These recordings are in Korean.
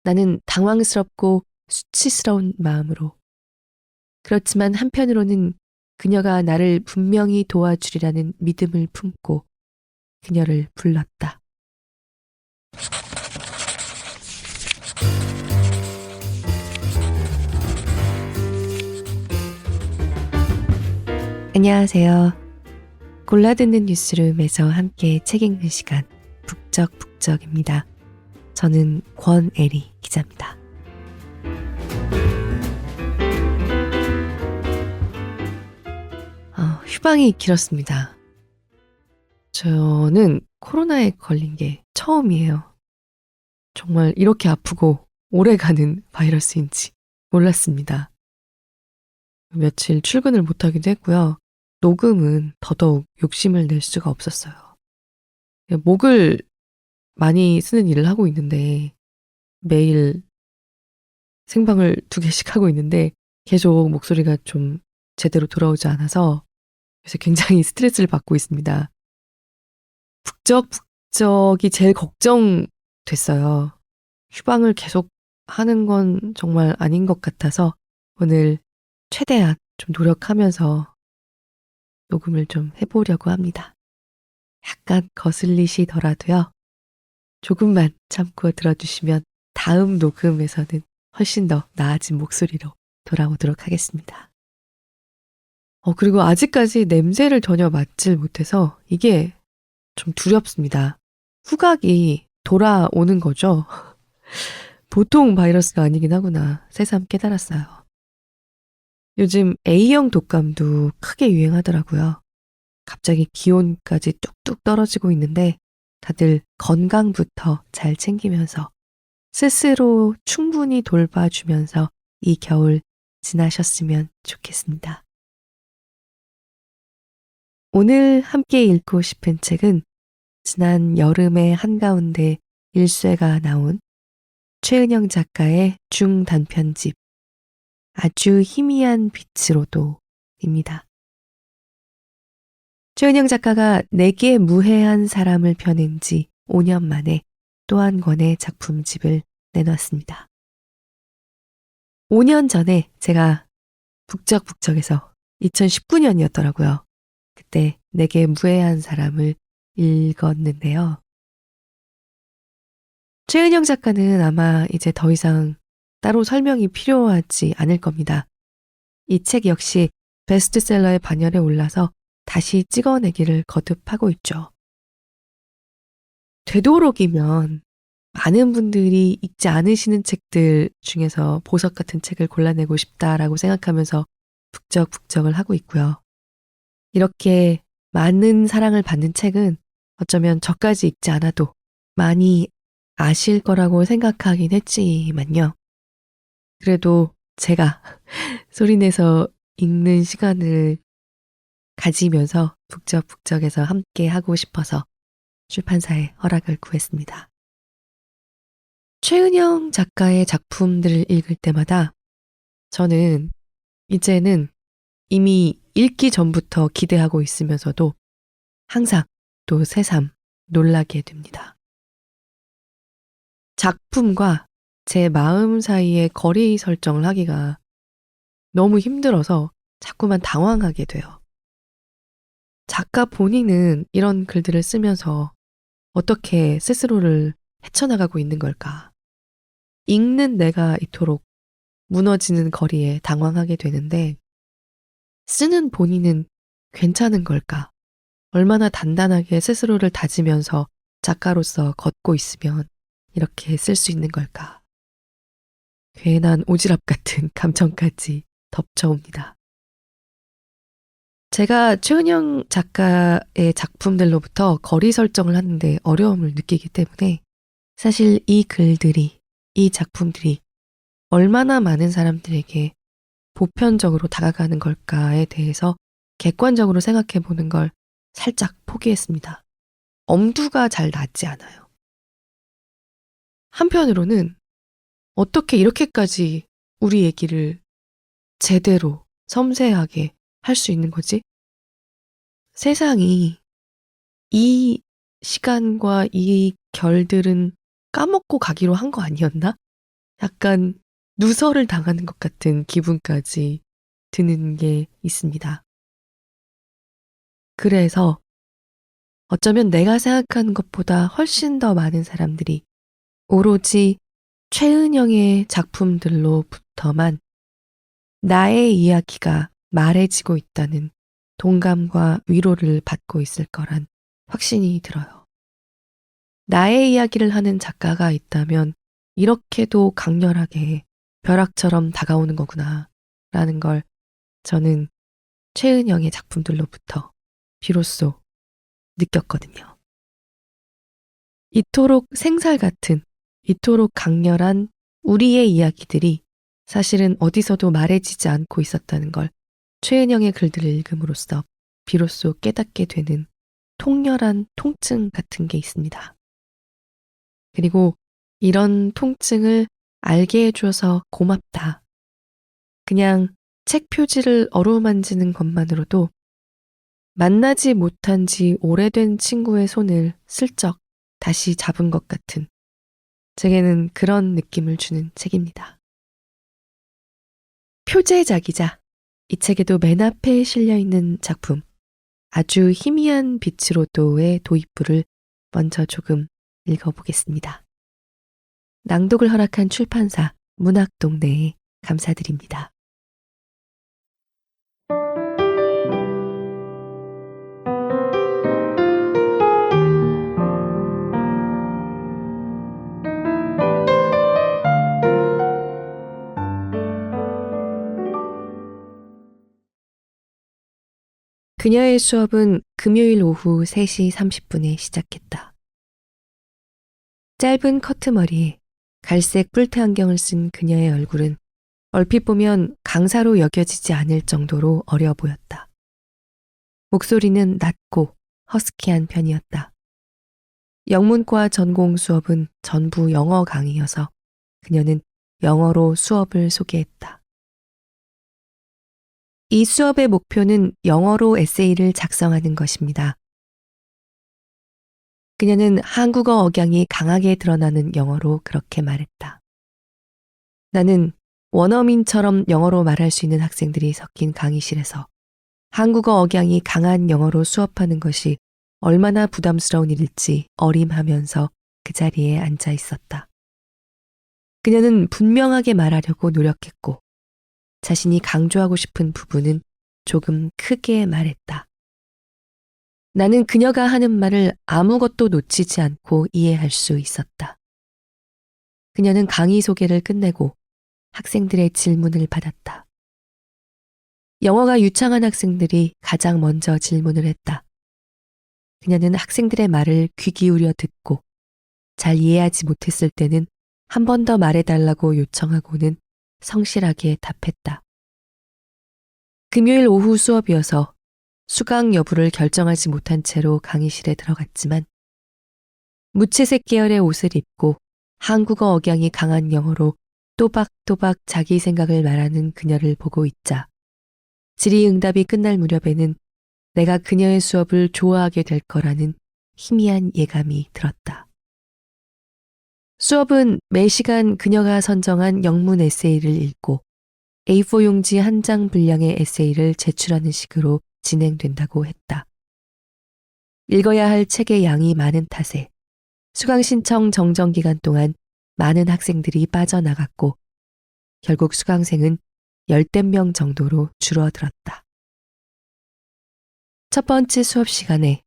나는 당황스럽고 수치스러운 마음으로. 그렇지만 한편으로는 그녀가 나를 분명히 도와주리라는 믿음을 품고 그녀를 불렀다. 안녕하세요. 골라듣는 뉴스룸에서 함께 책 읽는 시간 북적북적입니다. 저는 권애리 기자입니다. 휴방이 길었습니다. 저는 코로나에 걸린 게 처음이에요. 정말 이렇게 아프고 오래가는 바이러스인지 몰랐습니다. 며칠 출근을 못하기도 했고요. 녹음은 더더욱 욕심을 낼 수가 없었어요. 목을 많이 쓰는 일을 하고 있는데 매일 생방을 2개씩 하고 있는데 계속 목소리가 좀 제대로 돌아오지 않아서 그래서 굉장히 스트레스를 받고 있습니다. 북적북적이 제일 걱정됐어요. 휴방을 계속 하는 건 정말 아닌 것 같아서 오늘 최대한 좀 노력하면서 녹음을 좀 해보려고 합니다. 약간 거슬리시더라도요. 조금만 참고 들어주시면 다음 녹음에서는 훨씬 더 나아진 목소리로 돌아오도록 하겠습니다. 그리고 아직까지 냄새를 전혀 맡질 못해서 이게 좀 두렵습니다. 후각이 돌아오는 거죠. 보통 바이러스가 아니긴 하구나 새삼 깨달았어요. 요즘 A형 독감도 크게 유행하더라고요. 갑자기 기온까지 뚝뚝 떨어지고 있는데 다들 건강부터 잘 챙기면서 스스로 충분히 돌봐주면서 이 겨울 지나셨으면 좋겠습니다. 오늘 함께 읽고 싶은 책은 지난 여름의 한가운데 일쇄가 나온 최은영 작가의 중단편집 아주 희미한 빛으로도입니다. 최은영 작가가 4개 무해한 사람을 펴낸 지 5년 만에 또 한 권의 작품집을 내놨습니다. 5년 전에 제가 북적북적에서 2019년이었더라고요. 그때 4개 무해한 사람을 읽었는데요. 최은영 작가는 아마 이제 더 이상 따로 설명이 필요하지 않을 겁니다. 이 책 역시 베스트셀러의 반열에 올라서 다시 찍어내기를 거듭하고 있죠. 되도록이면 많은 분들이 읽지 않으시는 책들 중에서 보석 같은 책을 골라내고 싶다라고 생각하면서 북적북적을 하고 있고요. 이렇게 많은 사랑을 받는 책은 어쩌면 저까지 읽지 않아도 많이 아실 거라고 생각하긴 했지만요. 그래도 제가 소리내서 읽는 시간을 가지면서 북적북적에서 함께 하고 싶어서 출판사의 허락을 구했습니다. 최은영 작가의 작품들을 읽을 때마다 저는 이제는 이미 읽기 전부터 기대하고 있으면서도 항상 또 새삼 놀라게 됩니다. 작품과 제 마음 사이에 거리 설정을 하기가 너무 힘들어서 자꾸만 당황하게 돼요. 작가 본인은 이런 글들을 쓰면서 어떻게 스스로를 헤쳐나가고 있는 걸까? 읽는 내가 이토록 무너지는 거리에 당황하게 되는데 쓰는 본인은 괜찮은 걸까? 얼마나 단단하게 스스로를 다지면서 작가로서 걷고 있으면 이렇게 쓸 수 있는 걸까? 괜한 오지랖 같은 감정까지 덮쳐옵니다. 제가 최은영 작가의 작품들로부터 거리 설정을 하는데 어려움을 느끼기 때문에 사실 이 글들이, 이 작품들이 얼마나 많은 사람들에게 보편적으로 다가가는 걸까에 대해서 객관적으로 생각해 보는 걸 살짝 포기했습니다. 엄두가 잘 나지 않아요. 한편으로는 어떻게 이렇게까지 우리 얘기를 제대로 섬세하게 할 수 있는 거지? 세상이 이 시간과 이 결들은 까먹고 가기로 한 거 아니었나? 약간 누설을 당하는 것 같은 기분까지 드는 게 있습니다. 그래서 어쩌면 내가 생각하는 것보다 훨씬 더 많은 사람들이 오로지 최은영의 작품들로부터만 나의 이야기가 말해지고 있다는 동감과 위로를 받고 있을 거란 확신이 들어요. 나의 이야기를 하는 작가가 있다면 이렇게도 강렬하게 벼락처럼 다가오는 거구나 라는 걸 저는 최은영의 작품들로부터 비로소 느꼈거든요. 이토록 생살 같은, 이토록 강렬한 우리의 이야기들이 사실은 어디서도 말해지지 않고 있었다는 걸 최은영의 글들을 읽음으로써 비로소 깨닫게 되는 통렬한 통증 같은 게 있습니다. 그리고 이런 통증을 알게 해줘서 고맙다. 그냥 책 표지를 어루만지는 것만으로도 만나지 못한 지 오래된 친구의 손을 슬쩍 다시 잡은 것 같은 제게는 그런 느낌을 주는 책입니다. 표제작이자 이 책에도 맨 앞에 실려있는 작품 아주 희미한 빛으로도의 도입부를 먼저 조금 읽어보겠습니다. 낭독을 허락한 출판사 문학동네에 감사드립니다. 그녀의 수업은 금요일 오후 3시 30분에 시작했다. 짧은 커트머리에 갈색 뿔테 안경을 쓴 그녀의 얼굴은 얼핏 보면 강사로 여겨지지 않을 정도로 어려 보였다. 목소리는 낮고 허스키한 편이었다. 영문과 전공 수업은 전부 영어 강의여서 그녀는 영어로 수업을 소개했다. 이 수업의 목표는 영어로 에세이를 작성하는 것입니다. 그녀는 한국어 억양이 강하게 드러나는 영어로 그렇게 말했다. 나는 원어민처럼 영어로 말할 수 있는 학생들이 섞인 강의실에서 한국어 억양이 강한 영어로 수업하는 것이 얼마나 부담스러운 일일지 어림하면서 그 자리에 앉아 있었다. 그녀는 분명하게 말하려고 노력했고 자신이 강조하고 싶은 부분은 조금 크게 말했다. 나는 그녀가 하는 말을 아무것도 놓치지 않고 이해할 수 있었다. 그녀는 강의 소개를 끝내고 학생들의 질문을 받았다. 영어가 유창한 학생들이 가장 먼저 질문을 했다. 그녀는 학생들의 말을 귀 기울여 듣고 잘 이해하지 못했을 때는 한 번 더 말해달라고 요청하고는 성실하게 답했다. 금요일 오후 수업이어서 수강 여부를 결정하지 못한 채로 강의실에 들어갔지만 무채색 계열의 옷을 입고 한국어 억양이 강한 영어로 또박또박 자기 생각을 말하는 그녀를 보고 있자 질의응답이 끝날 무렵에는 내가 그녀의 수업을 좋아하게 될 거라는 희미한 예감이 들었다. 수업은 매시간 그녀가 선정한 영문 에세이를 읽고 A4 용지 한 장 분량의 에세이를 제출하는 식으로 진행된다고 했다. 읽어야 할 책의 양이 많은 탓에 수강 신청 정정 기간 동안 많은 학생들이 빠져나갔고 결국 수강생은 10명 정도로 줄어들었다. 첫 번째 수업 시간에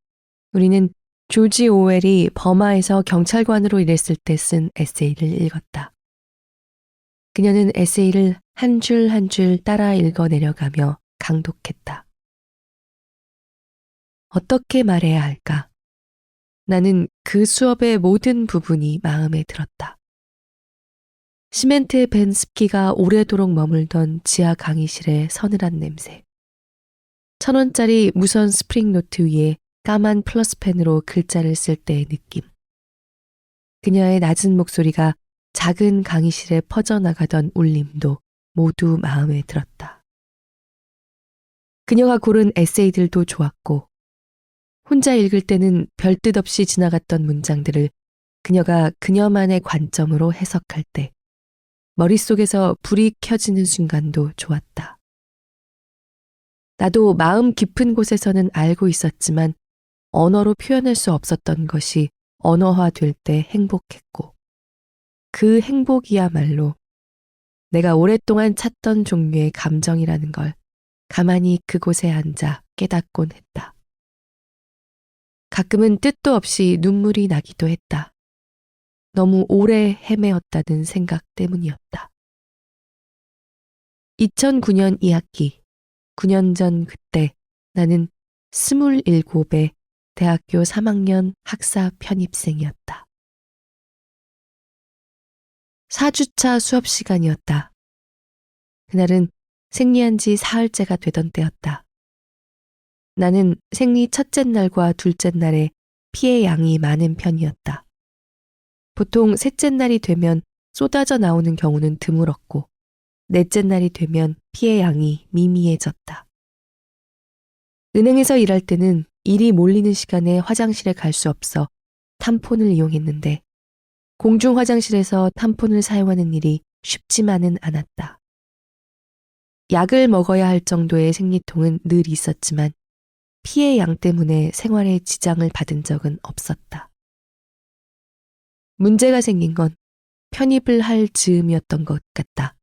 우리는 조지 오웰이 버마에서 경찰관으로 일했을 때 쓴 에세이를 읽었다. 그녀는 에세이를 한 줄 한 줄 따라 읽어 내려가며 강독했다. 어떻게 말해야 할까? 나는 그 수업의 모든 부분이 마음에 들었다. 시멘트에 밴 습기가 오래도록 머물던 지하 강의실의 서늘한 냄새. 1,000원짜리 무선 스프링 노트 위에 까만 플러스펜으로 글자를 쓸 때의 느낌. 그녀의 낮은 목소리가 작은 강의실에 퍼져나가던 울림도 모두 마음에 들었다. 그녀가 고른 에세이들도 좋았고 혼자 읽을 때는 별뜻 없이 지나갔던 문장들을 그녀가 그녀만의 관점으로 해석할 때 머릿속에서 불이 켜지는 순간도 좋았다. 나도 마음 깊은 곳에서는 알고 있었지만 언어로 표현할 수 없었던 것이 언어화될 때 행복했고 그 행복이야말로 내가 오랫동안 찾던 종류의 감정이라는 걸 가만히 그곳에 앉아 깨닫곤 했다. 가끔은 뜻도 없이 눈물이 나기도 했다. 너무 오래 헤매었다는 생각 때문이었다. 2009년 2학기, 9년 전 그때 나는 27의 대학교 3학년 학사 편입생이었다. 4주차 수업 시간이었다. 그날은 생리한 지 사흘째가 되던 때였다. 나는 생리 첫째 날과 둘째 날에 피의 양이 많은 편이었다. 보통 셋째 날이 되면 쏟아져 나오는 경우는 드물었고 넷째 날이 되면 피의 양이 미미해졌다. 은행에서 일할 때는 일이 몰리는 시간에 화장실에 갈 수 없어 탐폰을 이용했는데 공중 화장실에서 탐폰을 사용하는 일이 쉽지만은 않았다. 약을 먹어야 할 정도의 생리통은 늘 있었지만 피의 양 때문에 생활에 지장을 받은 적은 없었다. 문제가 생긴 건 편입을 할 즈음이었던 것 같다.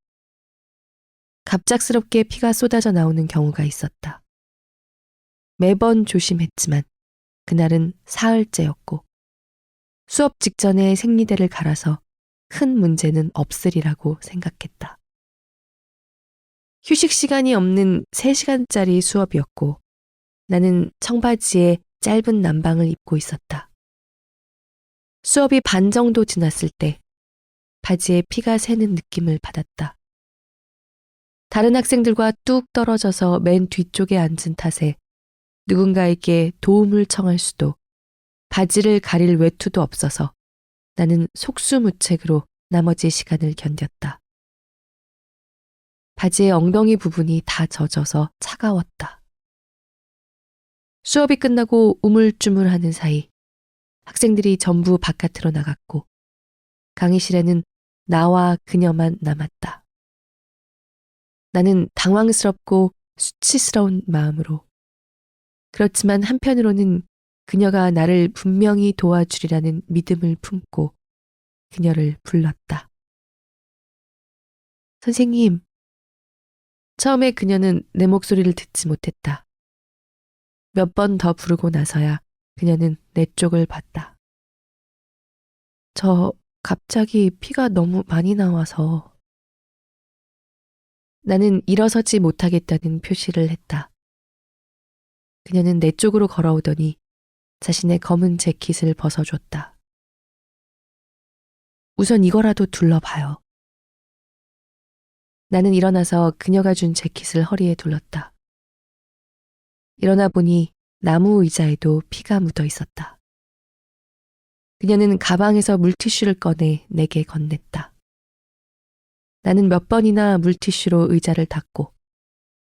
갑작스럽게 피가 쏟아져 나오는 경우가 있었다. 매번 조심했지만 그날은 사흘째였고 수업 직전에 생리대를 갈아서 큰 문제는 없으리라고 생각했다. 휴식 시간이 없는 3시간짜리 수업이었고 나는 청바지에 짧은 남방을 입고 있었다. 수업이 반 정도 지났을 때 바지에 피가 새는 느낌을 받았다. 다른 학생들과 뚝 떨어져서 맨 뒤쪽에 앉은 탓에 누군가에게 도움을 청할 수도 바지를 가릴 외투도 없어서 나는 속수무책으로 나머지 시간을 견뎠다. 바지의 엉덩이 부분이 다 젖어서 차가웠다. 수업이 끝나고 우물쭈물하는 사이 학생들이 전부 바깥으로 나갔고 강의실에는 나와 그녀만 남았다. 나는 당황스럽고 수치스러운 마음으로 그렇지만 한편으로는 그녀가 나를 분명히 도와주리라는 믿음을 품고 그녀를 불렀다. 선생님, 처음에 그녀는 내 목소리를 듣지 못했다. 몇 번 더 부르고 나서야 그녀는 내 쪽을 봤다. 저 갑자기 피가 너무 많이 나와서 나는 일어서지 못하겠다는 표시를 했다. 그녀는 내 쪽으로 걸어오더니 자신의 검은 재킷을 벗어줬다. 우선 이거라도 둘러봐요. 나는 일어나서 그녀가 준 재킷을 허리에 둘렀다. 일어나 보니 나무 의자에도 피가 묻어 있었다. 그녀는 가방에서 물티슈를 꺼내 내게 건넸다. 나는 몇 번이나 물티슈로 의자를 닦고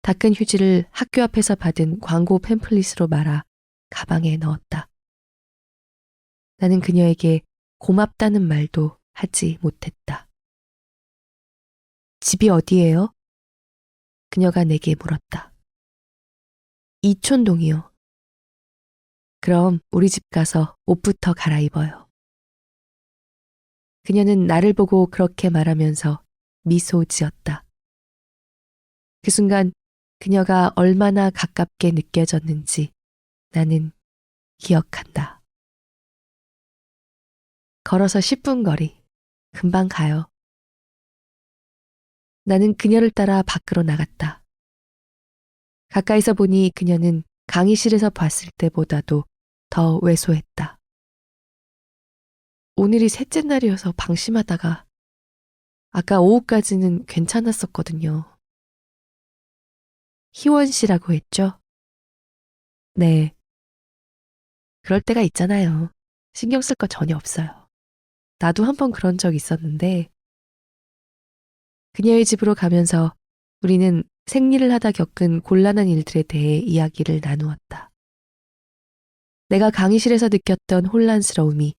닦은 휴지를 학교 앞에서 받은 광고 팸플릿으로 말아 가방에 넣었다. 나는 그녀에게 고맙다는 말도 하지 못했다. 집이 어디예요? 그녀가 내게 물었다. 이촌동이요. 그럼 우리 집 가서 옷부터 갈아입어요. 그녀는 나를 보고 그렇게 말하면서 미소 지었다. 그 순간 그녀가 얼마나 가깝게 느껴졌는지 나는 기억한다. 걸어서 10분 거리, 금방 가요. 나는 그녀를 따라 밖으로 나갔다. 가까이서 보니 그녀는 강의실에서 봤을 때보다도 더 왜소했다. 오늘이 셋째 날이어서 방심하다가 아까 오후까지는 괜찮았었거든요. 희원 씨라고 했죠? 네. 그럴 때가 있잖아요. 신경 쓸 거 전혀 없어요. 나도 한번 그런 적 있었는데 그녀의 집으로 가면서 우리는 생리를 하다 겪은 곤란한 일들에 대해 이야기를 나누었다. 내가 강의실에서 느꼈던 혼란스러움이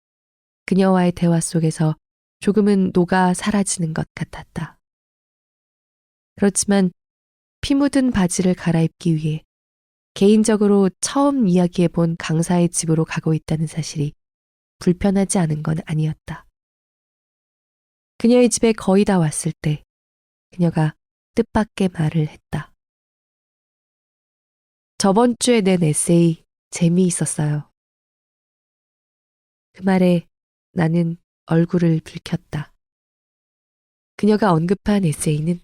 그녀와의 대화 속에서 조금은 녹아 사라지는 것 같았다. 그렇지만 피 묻은 바지를 갈아입기 위해 개인적으로 처음 이야기해본 강사의 집으로 가고 있다는 사실이 불편하지 않은 건 아니었다. 그녀의 집에 거의 다 왔을 때 그녀가 뜻밖의 말을 했다. 저번 주에 낸 에세이 재미있었어요. 그 말에 나는 얼굴을 붉혔다. 그녀가 언급한 에세이는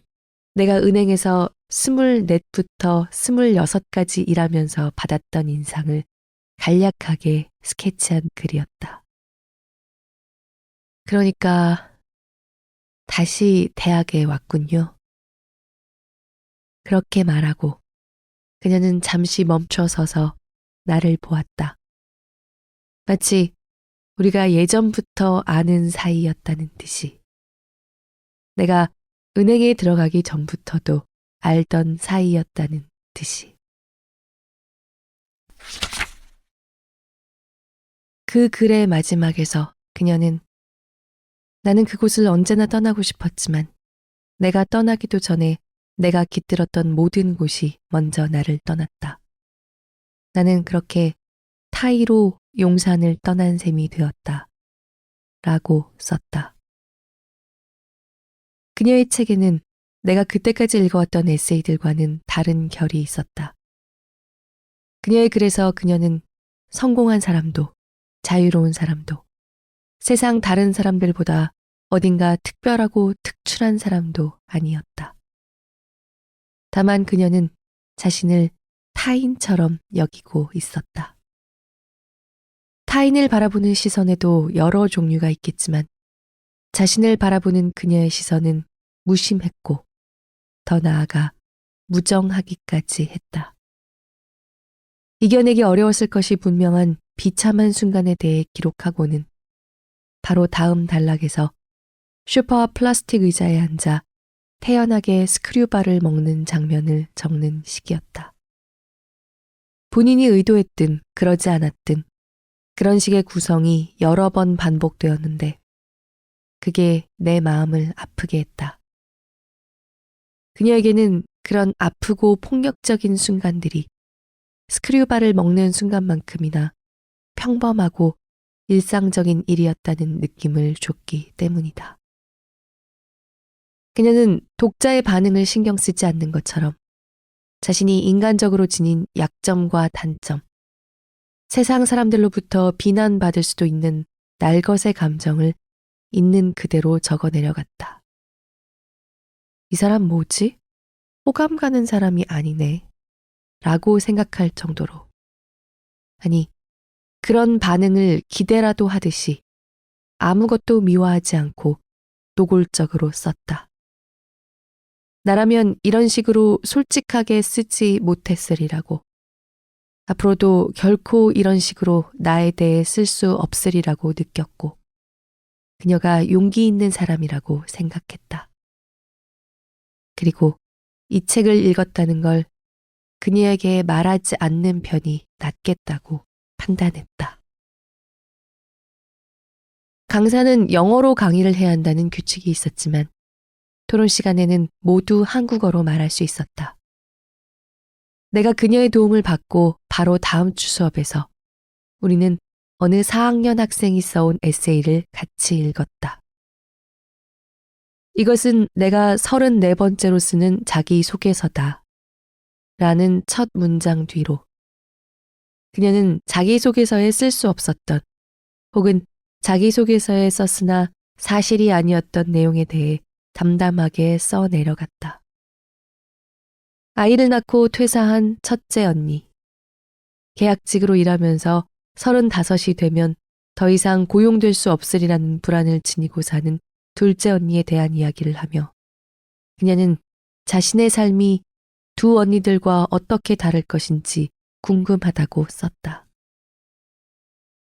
내가 은행에서 24부터 26까지 일하면서 받았던 인상을 간략하게 스케치한 글이었다. 그러니까 다시 대학에 왔군요. 그렇게 말하고 그녀는 잠시 멈춰 서서 나를 보았다. 마치 우리가 예전부터 아는 사이였다는 듯이. 내가 은행에 들어가기 전부터도 알던 사이였다는 듯이. 그 글의 마지막에서 그녀는 나는 그곳을 언제나 떠나고 싶었지만 내가 떠나기도 전에 내가 깃들었던 모든 곳이 먼저 나를 떠났다. 나는 그렇게 타이로 용산을 떠난 셈이 되었다. 라고 썼다. 그녀의 책에는 내가 그때까지 읽어왔던 에세이들과는 다른 결이 있었다. 그녀의 글에서 그녀는 성공한 사람도 자유로운 사람도 세상 다른 사람들보다 어딘가 특별하고 특출한 사람도 아니었다. 다만 그녀는 자신을 타인처럼 여기고 있었다. 타인을 바라보는 시선에도 여러 종류가 있겠지만 자신을 바라보는 그녀의 시선은 무심했고 더 나아가 무정하기까지 했다. 이겨내기 어려웠을 것이 분명한 비참한 순간에 대해 기록하고는 바로 다음 단락에서 슈퍼 플라스틱 의자에 앉아 태연하게 스크류바를 먹는 장면을 적는 시기였다. 본인이 의도했든 그러지 않았든 그런 식의 구성이 여러 번 반복되었는데 그게 내 마음을 아프게 했다. 그녀에게는 그런 아프고 폭력적인 순간들이 스크류바를 먹는 순간만큼이나 평범하고 일상적인 일이었다는 느낌을 줬기 때문이다. 그녀는 독자의 반응을 신경 쓰지 않는 것처럼 자신이 인간적으로 지닌 약점과 단점, 세상 사람들로부터 비난받을 수도 있는 날것의 감정을 있는 그대로 적어 내려갔다. 이 사람 뭐지? 호감 가는 사람이 아니네. 라고 생각할 정도로. 아니, 그런 반응을 기대라도 하듯이 아무것도 미워하지 않고 노골적으로 썼다. 나라면 이런 식으로 솔직하게 쓰지 못했으리라고. 앞으로도 결코 이런 식으로 나에 대해 쓸 수 없으리라고 느꼈고 그녀가 용기 있는 사람이라고 생각했다. 그리고 이 책을 읽었다는 걸 그녀에게 말하지 않는 편이 낫겠다고 판단했다. 강사는 영어로 강의를 해야 한다는 규칙이 있었지만 토론 시간에는 모두 한국어로 말할 수 있었다. 내가 그녀의 도움을 받고 바로 다음 주 수업에서 우리는 어느 4학년 학생이 써온 에세이를 같이 읽었다. 이것은 내가 34번째로 쓰는 자기소개서다. 라는 첫 문장 뒤로 그녀는 자기소개서에 쓸 수 없었던 혹은 자기소개서에 썼으나 사실이 아니었던 내용에 대해 담담하게 써 내려갔다. 아이를 낳고 퇴사한 첫째 언니. 계약직으로 일하면서 35이 되면 더 이상 고용될 수 없으리라는 불안을 지니고 사는 둘째 언니에 대한 이야기를 하며 그녀는 자신의 삶이 두 언니들과 어떻게 다를 것인지 궁금하다고 썼다.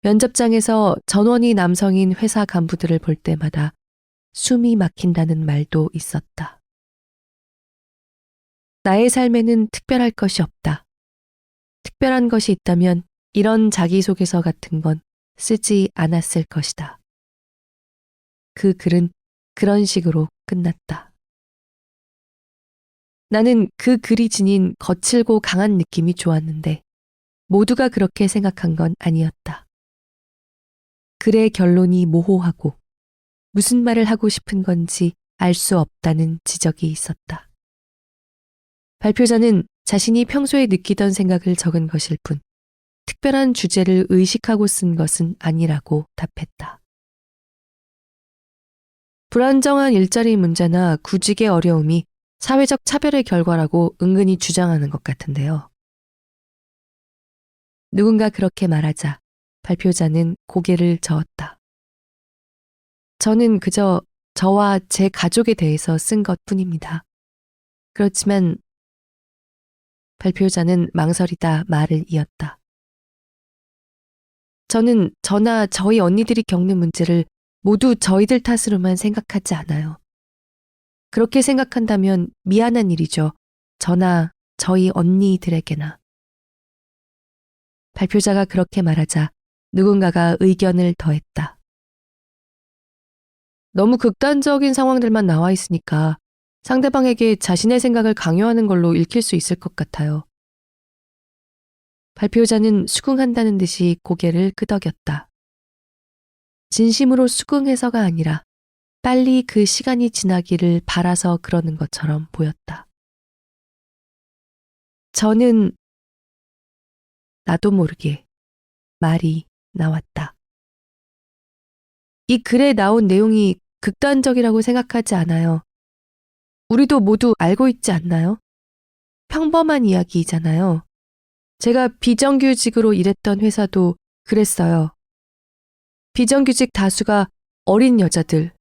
면접장에서 전원이 남성인 회사 간부들을 볼 때마다 숨이 막힌다는 말도 있었다. 나의 삶에는 특별할 것이 없다. 특별한 것이 있다면 이런 자기소개서 같은 건 쓰지 않았을 것이다. 그 글은 그런 식으로 끝났다. 나는 그 글이 지닌 거칠고 강한 느낌이 좋았는데 모두가 그렇게 생각한 건 아니었다. 글의 결론이 모호하고 무슨 말을 하고 싶은 건지 알 수 없다는 지적이 있었다. 발표자는 자신이 평소에 느끼던 생각을 적은 것일 뿐 특별한 주제를 의식하고 쓴 것은 아니라고 답했다. 불안정한 일자리 문제나 구직의 어려움이 사회적 차별의 결과라고 은근히 주장하는 것 같은데요. 누군가 그렇게 말하자 발표자는 고개를 저었다. 저는 그저 저와 제 가족에 대해서 쓴 것뿐입니다. 그렇지만 발표자는 망설이다 말을 이었다. 저는 저나 저희 언니들이 겪는 문제를 모두 저희들 탓으로만 생각하지 않아요. 그렇게 생각한다면 미안한 일이죠. 저나 저희 언니들에게나. 발표자가 그렇게 말하자 누군가가 의견을 더했다. 너무 극단적인 상황들만 나와 있으니까 상대방에게 자신의 생각을 강요하는 걸로 읽힐 수 있을 것 같아요. 발표자는 수긍한다는 듯이 고개를 끄덕였다. 진심으로 수긍해서가 아니라 빨리 그 시간이 지나기를 바라서 그러는 것처럼 보였다. 저는 나도 모르게 말이 나왔다. 이 글에 나온 내용이 극단적이라고 생각하지 않아요. 우리도 모두 알고 있지 않나요? 평범한 이야기이잖아요. 제가 비정규직으로 일했던 회사도 그랬어요. 비정규직 다수가 어린 여자들,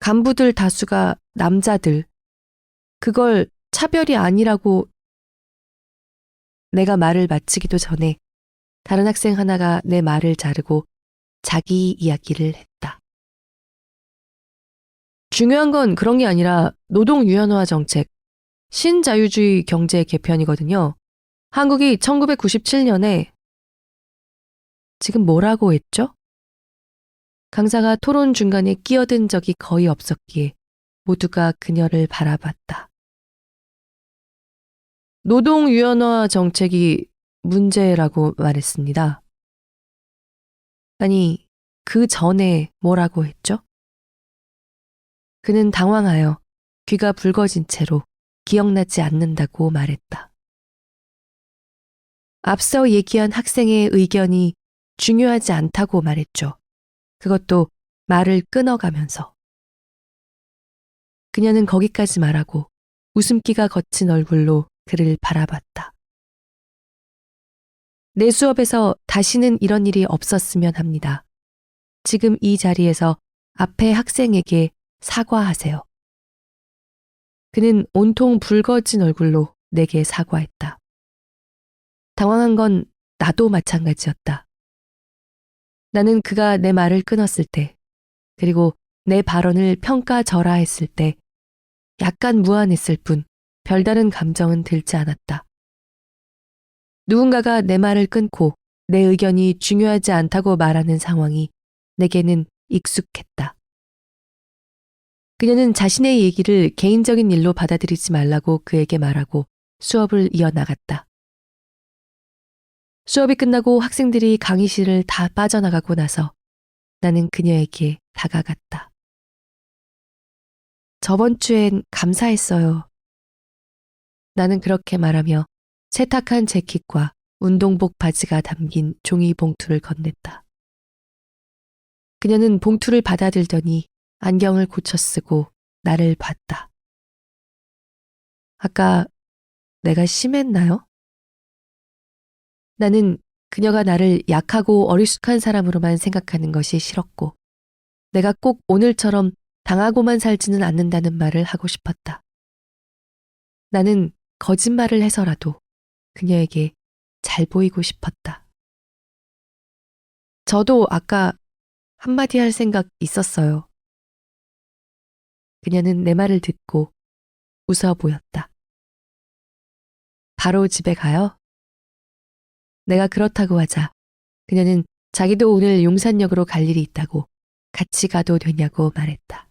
간부들 다수가 남자들. 그걸 차별이 아니라고. 내가 말을 마치기도 전에 다른 학생 하나가 내 말을 자르고 자기 이야기를 했다. 중요한 건 그런 게 아니라 노동유연화 정책, 신자유주의 경제 개편이거든요. 한국이 1997년에 지금 뭐라고 했죠? 강사가 토론 중간에 끼어든 적이 거의 없었기에 모두가 그녀를 바라봤다. 노동유연화 정책이 문제라고 말했습니다. 아니, 그 전에 뭐라고 했죠? 그는 당황하여 귀가 붉어진 채로 기억나지 않는다고 말했다. 앞서 얘기한 학생의 의견이 중요하지 않다고 말했죠. 그것도 말을 끊어가면서. 그녀는 거기까지 말하고 웃음기가 거친 얼굴로 그를 바라봤다. 내 수업에서 다시는 이런 일이 없었으면 합니다. 지금 이 자리에서 앞에 학생에게 사과하세요. 그는 온통 붉어진 얼굴로 내게 사과했다. 당황한 건 나도 마찬가지였다. 나는 그가 내 말을 끊었을 때, 그리고 내 발언을 평가절하했을 때 약간 무안했을 뿐 별다른 감정은 들지 않았다. 누군가가 내 말을 끊고 내 의견이 중요하지 않다고 말하는 상황이 내게는 익숙했다. 그녀는 자신의 얘기를 개인적인 일로 받아들이지 말라고 그에게 말하고 수업을 이어나갔다. 수업이 끝나고 학생들이 강의실을 다 빠져나가고 나서 나는 그녀에게 다가갔다. 저번 주엔 감사했어요. 나는 그렇게 말하며 세탁한 재킷과 운동복 바지가 담긴 종이 봉투를 건넸다. 그녀는 봉투를 받아들더니 안경을 고쳐 쓰고 나를 봤다. 아까 내가 심했나요? 나는 그녀가 나를 약하고 어리숙한 사람으로만 생각하는 것이 싫었고 내가 꼭 오늘처럼 당하고만 살지는 않는다는 말을 하고 싶었다. 나는 거짓말을 해서라도 그녀에게 잘 보이고 싶었다. 저도 아까 한마디 할 생각 있었어요. 그녀는 내 말을 듣고 웃어 보였다. 바로 집에 가요? 내가 그렇다고 하자 그녀는 자기도 오늘 용산역으로 갈 일이 있다고 같이 가도 되냐고 말했다.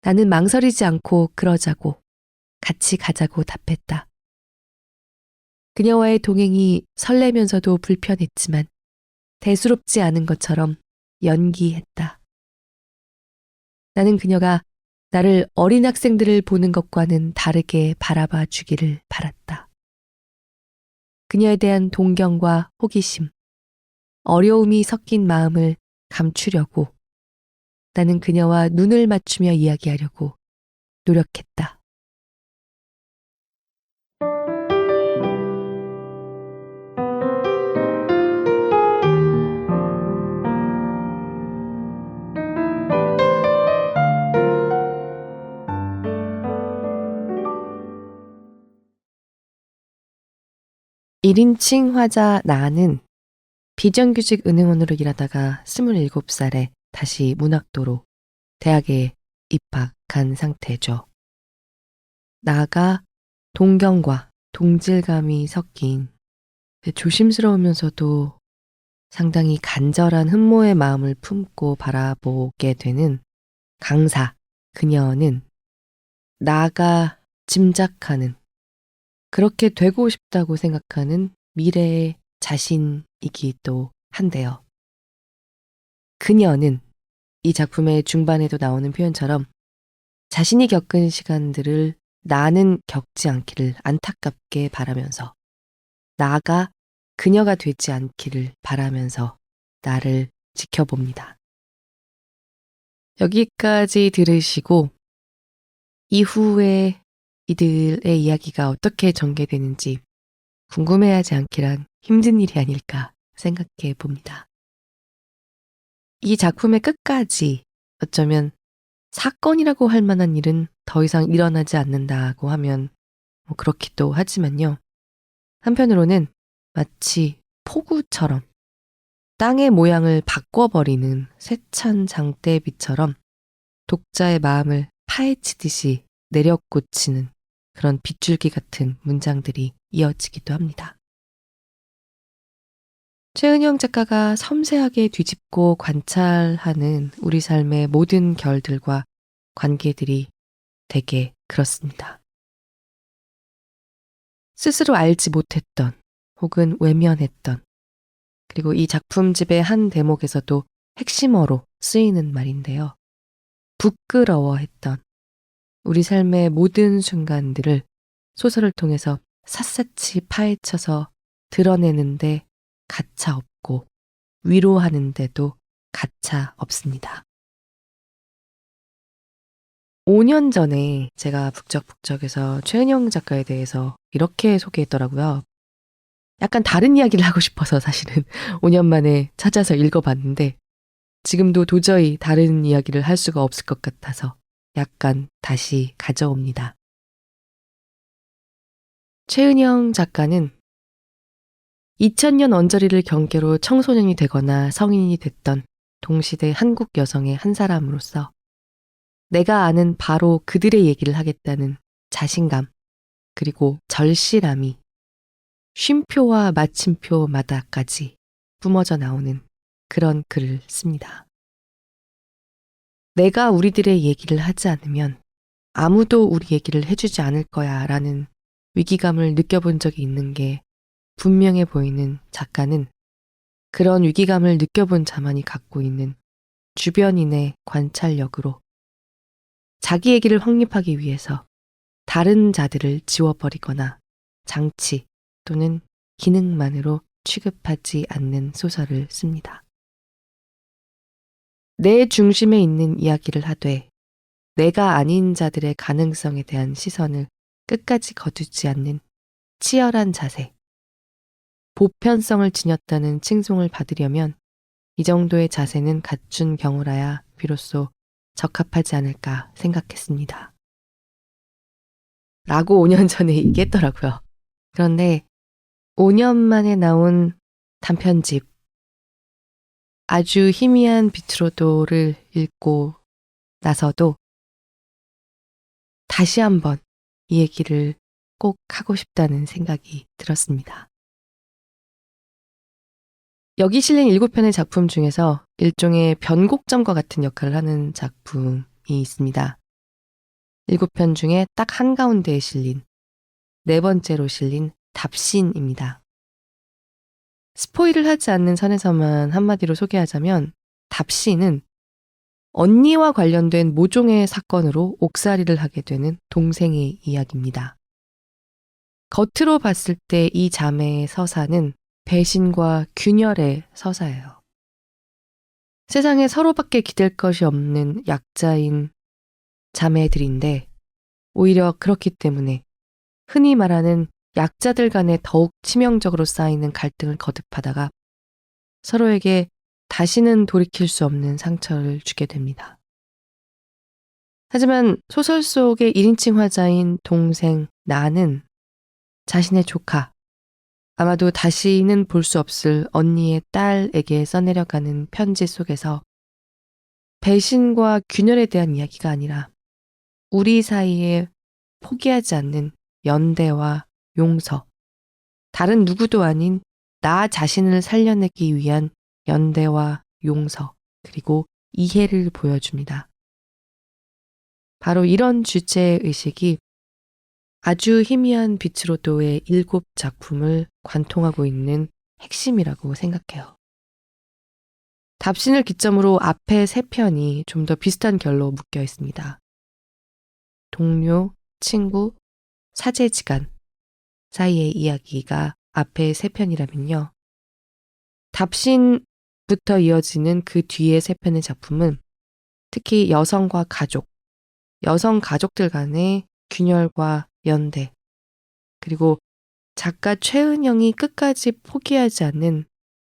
나는 망설이지 않고 그러자고 같이 가자고 답했다. 그녀와의 동행이 설레면서도 불편했지만 대수롭지 않은 것처럼 연기했다. 나는 그녀가 나를 어린 학생들을 보는 것과는 다르게 바라봐 주기를 바랐다. 그녀에 대한 동경과 호기심, 어려움이 섞인 마음을 감추려고 나는 그녀와 눈을 맞추며 이야기하려고 노력했다. (1인칭) 화자 나는 비정규직 은행원으로 일하다가 27살에 다시 문학도로 대학에 입학한 상태죠. 나가 동경과 동질감이 섞인 조심스러우면서도 상당히 간절한 흠모의 마음을 품고 바라보게 되는 강사, 그녀는 나가 짐작하는, 그렇게 되고 싶다고 생각하는 미래의 자신이기도 한데요. 그녀는 이 작품의 중반에도 나오는 표현처럼 자신이 겪은 시간들을 나는 겪지 않기를 안타깝게 바라면서 나가 그녀가 되지 않기를 바라면서 나를 지켜봅니다. 여기까지 들으시고 이후에 이들의 이야기가 어떻게 전개되는지 궁금해하지 않기란 힘든 일이 아닐까 생각해 봅니다. 이 작품의 끝까지 어쩌면 사건이라고 할 만한 일은 더 이상 일어나지 않는다고 하면 그렇기도 하지만요. 한편으로는 마치 폭우처럼 땅의 모양을 바꿔버리는 세찬 장대비처럼 독자의 마음을 파헤치듯이 내려꽂히는 그런 빗줄기 같은 문장들이 이어지기도 합니다. 최은영 작가가 섬세하게 뒤집고 관찰하는 우리 삶의 모든 결들과 관계들이 되게 그렇습니다. 스스로 알지 못했던 혹은 외면했던, 그리고 이 작품집의 한 대목에서도 핵심어로 쓰이는 말인데요. 부끄러워했던 우리 삶의 모든 순간들을 소설을 통해서 샅샅이 파헤쳐서 드러내는데 가차 없고 위로하는데도 가차 없습니다. 5년 전에 제가 북적북적에서 최은영 작가에 대해서 이렇게 소개했더라고요. 약간 다른 이야기를 하고 싶어서 사실은 5년 만에 찾아서 읽어봤는데 지금도 도저히 다른 이야기를 할 수가 없을 것 같아서 약간 다시 가져옵니다. 최은영 작가는 2000년 언저리를 경계로 청소년이 되거나 성인이 됐던 동시대 한국 여성의 한 사람으로서 내가 아는 바로 그들의 얘기를 하겠다는 자신감, 그리고 절실함이 쉼표와 마침표마다까지 뿜어져 나오는 그런 글을 씁니다. 내가 우리들의 얘기를 하지 않으면 아무도 우리 얘기를 해주지 않을 거야 라는 위기감을 느껴본 적이 있는 게 분명해 보이는 작가는 그런 위기감을 느껴본 자만이 갖고 있는 주변인의 관찰력으로 자기 얘기를 확립하기 위해서 다른 자들을 지워버리거나 장치 또는 기능만으로 취급하지 않는 소설을 씁니다. 내 중심에 있는 이야기를 하되 내가 아닌 자들의 가능성에 대한 시선을 끝까지 거두지 않는 치열한 자세, 보편성을 지녔다는 칭송을 받으려면 이 정도의 자세는 갖춘 경우라야 비로소 적합하지 않을까 생각했습니다. 라고 5년 전에 얘기했더라고요. 그런데 5년 만에 나온 단편집 아주 희미한 빛으로도를 읽고 나서도 다시 한번 이 얘기를 꼭 하고 싶다는 생각이 들었습니다. 여기 실린 7편의 작품 중에서 일종의 변곡점과 같은 역할을 하는 작품이 있습니다. 7편 중에 딱 한가운데에 실린 네 번째로 실린 답신입니다. 스포일을 하지 않는 선에서만 한마디로 소개하자면 답신은 언니와 관련된 모종의 사건으로 옥살이를 하게 되는 동생의 이야기입니다. 겉으로 봤을 때 이 자매의 서사는 배신과 균열의 서사예요. 세상에 서로밖에 기댈 것이 없는 약자인 자매들인데 오히려 그렇기 때문에 흔히 말하는 약자들 간에 더욱 치명적으로 쌓이는 갈등을 거듭하다가 서로에게 다시는 돌이킬 수 없는 상처를 주게 됩니다. 하지만 소설 속의 1인칭 화자인 동생 나는 자신의 조카, 아마도 다시는 볼 수 없을 언니의 딸에게 써내려가는 편지 속에서 배신과 균열에 대한 이야기가 아니라 우리 사이에 포기하지 않는 연대와 용서, 다른 누구도 아닌 나 자신을 살려내기 위한 연대와 용서, 그리고 이해를 보여줍니다. 바로 이런 주제의식이 아주 희미한 빛으로도의 7작품을 관통하고 있는 핵심이라고 생각해요. 답신을 기점으로 앞에 3편이 좀 더 비슷한 결로 묶여 있습니다. 동료, 친구, 사제지간 사이의 이야기가 앞에 3편이라면요. 답신부터 이어지는 그 뒤에 3편의 작품은 특히 여성과 가족, 여성 가족들 간의 균열과 연대, 그리고 작가 최은영이 끝까지 포기하지 않는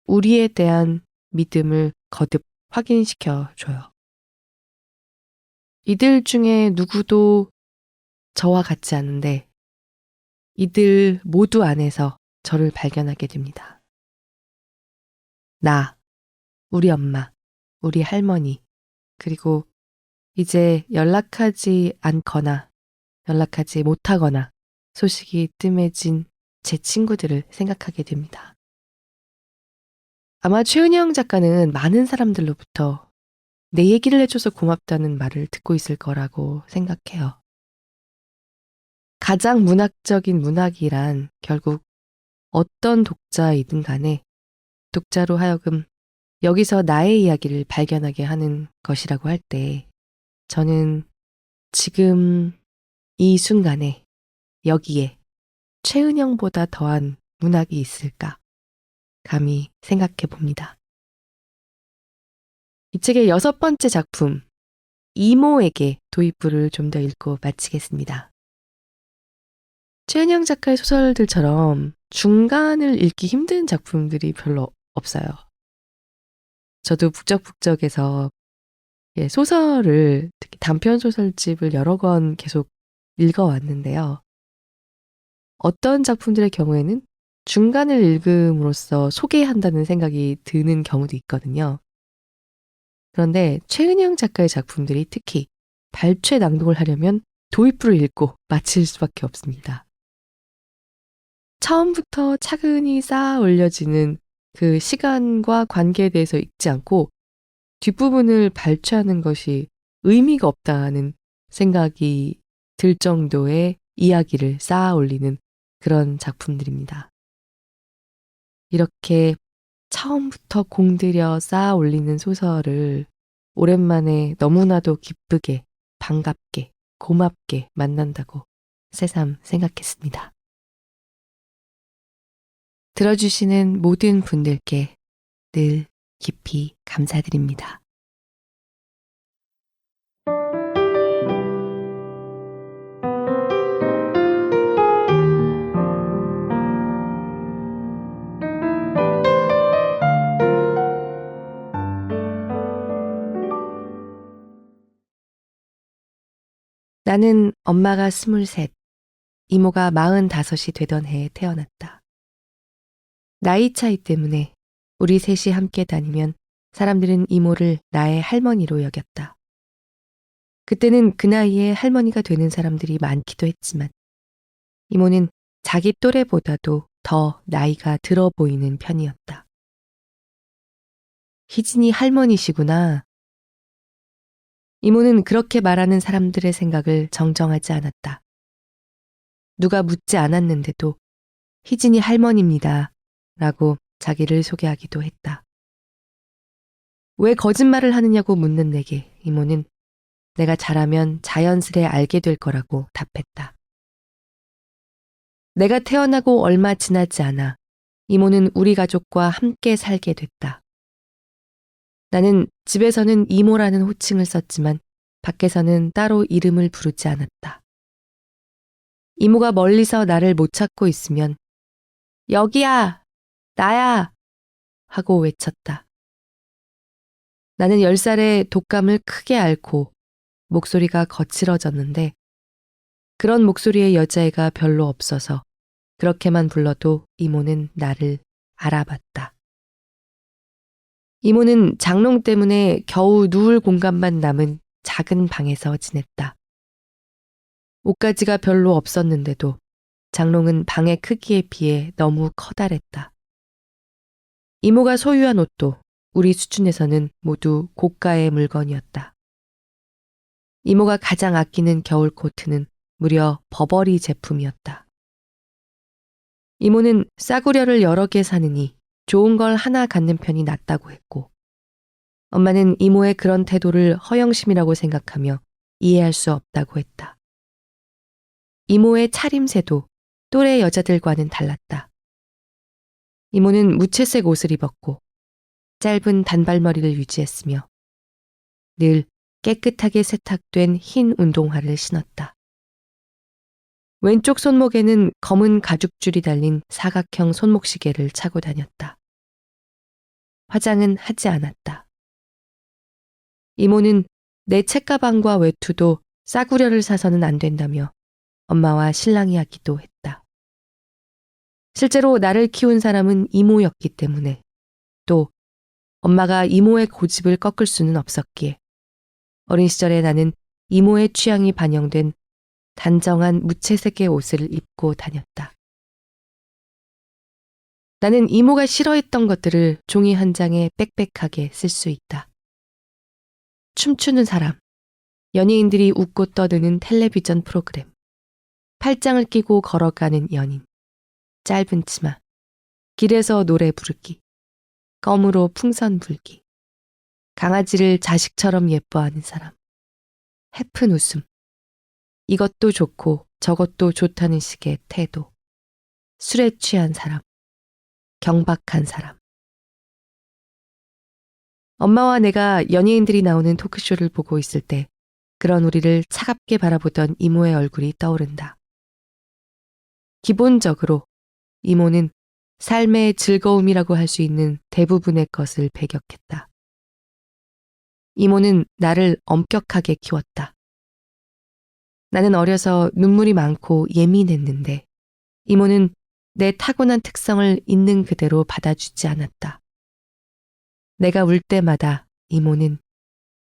우리에 대한 믿음을 거듭 확인시켜줘요. 이들 중에 누구도 저와 같지 않은데 이들 모두 안에서 저를 발견하게 됩니다. 나, 우리 엄마, 우리 할머니, 그리고 이제 연락하지 않거나 연락하지 못하거나 소식이 뜸해진 제 친구들을 생각하게 됩니다. 아마 최은영 작가는 많은 사람들로부터 내 얘기를 해줘서 고맙다는 말을 듣고 있을 거라고 생각해요. 가장 문학적인 문학이란 결국 어떤 독자이든 간에 독자로 하여금 여기서 나의 이야기를 발견하게 하는 것이라고 할 때 저는 지금 이 순간에 여기에 최은영보다 더한 문학이 있을까 감히 생각해 봅니다. 이 책의 6번째 작품 이모에게 도입부를 좀 더 읽고 마치겠습니다. 최은영 작가의 소설들처럼 중간을 읽기 힘든 작품들이 별로 없어요. 저도 북적북적에서 소설을, 특히 단편 소설집을 여러 권 계속 읽어왔는데요. 어떤 작품들의 경우에는 중간을 읽음으로써 소개한다는 생각이 드는 경우도 있거든요. 그런데 최은영 작가의 작품들이 특히 발췌 낭독을 하려면 도입부를 읽고 마칠 수밖에 없습니다. 처음부터 차근히 쌓아 올려지는 그 시간과 관계에 대해서 읽지 않고 뒷부분을 발췌하는 것이 의미가 없다는 생각이 들 정도의 이야기를 쌓아 올리는 그런 작품들입니다. 이렇게 처음부터 공들여 쌓아 올리는 소설을 오랜만에 너무나도 기쁘게, 반갑게, 고맙게 만난다고 새삼 생각했습니다. 들어주시는 모든 분들께 늘 깊이 감사드립니다. 나는 엄마가 23, 이모가 45이 되던 해에 태어났다. 나이 차이 때문에 우리 셋이 함께 다니면 사람들은 이모를 나의 할머니로 여겼다. 그때는 그 나이에 할머니가 되는 사람들이 많기도 했지만 이모는 자기 또래보다도 더 나이가 들어 보이는 편이었다. 희진이 할머니시구나. 이모는 그렇게 말하는 사람들의 생각을 정정하지 않았다. 누가 묻지 않았는데도 희진이 할머니입니다. 라고 자기를 소개하기도 했다. 왜 거짓말을 하느냐고 묻는 내게 이모는 내가 잘하면 자연스레 알게 될 거라고 답했다. 내가 태어나고 얼마 지나지 않아 이모는 우리 가족과 함께 살게 됐다. 나는 집에서는 이모라는 호칭을 썼지만 밖에서는 따로 이름을 부르지 않았다. 이모가 멀리서 나를 못 찾고 있으면 여기야! 나야! 하고 외쳤다. 나는 10살에 독감을 크게 앓고 목소리가 거칠어졌는데 그런 목소리의 여자애가 별로 없어서 그렇게만 불러도 이모는 나를 알아봤다. 이모는 장롱 때문에 겨우 누울 공간만 남은 작은 방에서 지냈다. 옷가지가 별로 없었는데도 장롱은 방의 크기에 비해 너무 커다랬다. 이모가 소유한 옷도 우리 수준에서는 모두 고가의 물건이었다. 이모가 가장 아끼는 겨울 코트는 무려 버버리 제품이었다. 이모는 싸구려를 여러 개 사느니 좋은 걸 하나 갖는 편이 낫다고 했고, 엄마는 이모의 그런 태도를 허영심이라고 생각하며 이해할 수 없다고 했다. 이모의 차림새도 또래 여자들과는 달랐다. 이모는 무채색 옷을 입었고 짧은 단발머리를 유지했으며 늘 깨끗하게 세탁된 흰 운동화를 신었다. 왼쪽 손목에는 검은 가죽줄이 달린 사각형 손목시계를 차고 다녔다. 화장은 하지 않았다. 이모는 내 책가방과 외투도 싸구려를 사서는 안 된다며 엄마와 실랑이하기도 했다. 실제로 나를 키운 사람은 이모였기 때문에 또 엄마가 이모의 고집을 꺾을 수는 없었기에 어린 시절에 나는 이모의 취향이 반영된 단정한 무채색의 옷을 입고 다녔다. 나는 이모가 싫어했던 것들을 종이 한 장에 빽빽하게 쓸 수 있다. 춤추는 사람, 연예인들이 웃고 떠드는 텔레비전 프로그램, 팔짱을 끼고 걸어가는 연인, 짧은 치마, 길에서 노래 부르기, 껌으로 풍선 불기, 강아지를 자식처럼 예뻐하는 사람, 해픈 웃음, 이것도 좋고 저것도 좋다는 식의 태도, 술에 취한 사람, 경박한 사람. 엄마와 내가 연예인들이 나오는 토크쇼를 보고 있을 때 그런 우리를 차갑게 바라보던 이모의 얼굴이 떠오른다. 기본적으로 이모는 삶의 즐거움이라고 할 수 있는 대부분의 것을 배격했다. 이모는 나를 엄격하게 키웠다. 나는 어려서 눈물이 많고 예민했는데 이모는 내 타고난 특성을 있는 그대로 받아주지 않았다. 내가 울 때마다 이모는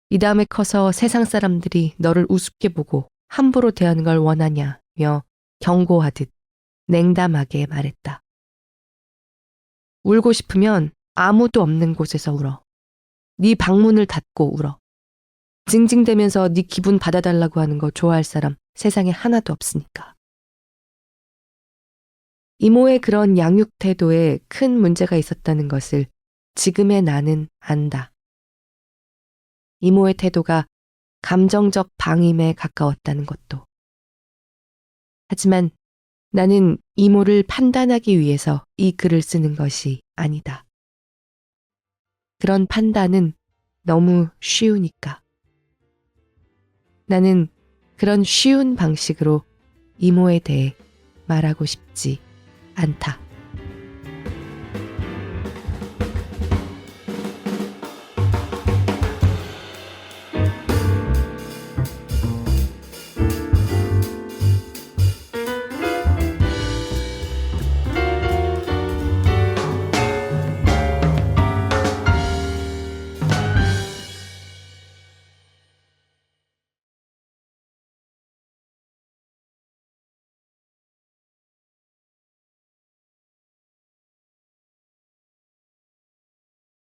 이 다음에 커서 세상 사람들이 너를 우습게 보고 함부로 대하는 걸 원하냐며 경고하듯 냉담하게 말했다. 울고 싶으면 아무도 없는 곳에서 울어. 네 방문을 닫고 울어. 징징대면서 네 기분 받아달라고 하는 거 좋아할 사람 세상에 하나도 없으니까. 이모의 그런 양육 태도에 큰 문제가 있었다는 것을 지금의 나는 안다. 이모의 태도가 감정적 방임에 가까웠다는 것도. 하지만 나는 이모를 판단하기 위해서 이 글을 쓰는 것이 아니다. 그런 판단은 너무 쉬우니까. 나는 그런 쉬운 방식으로 이모에 대해 말하고 싶지 않다.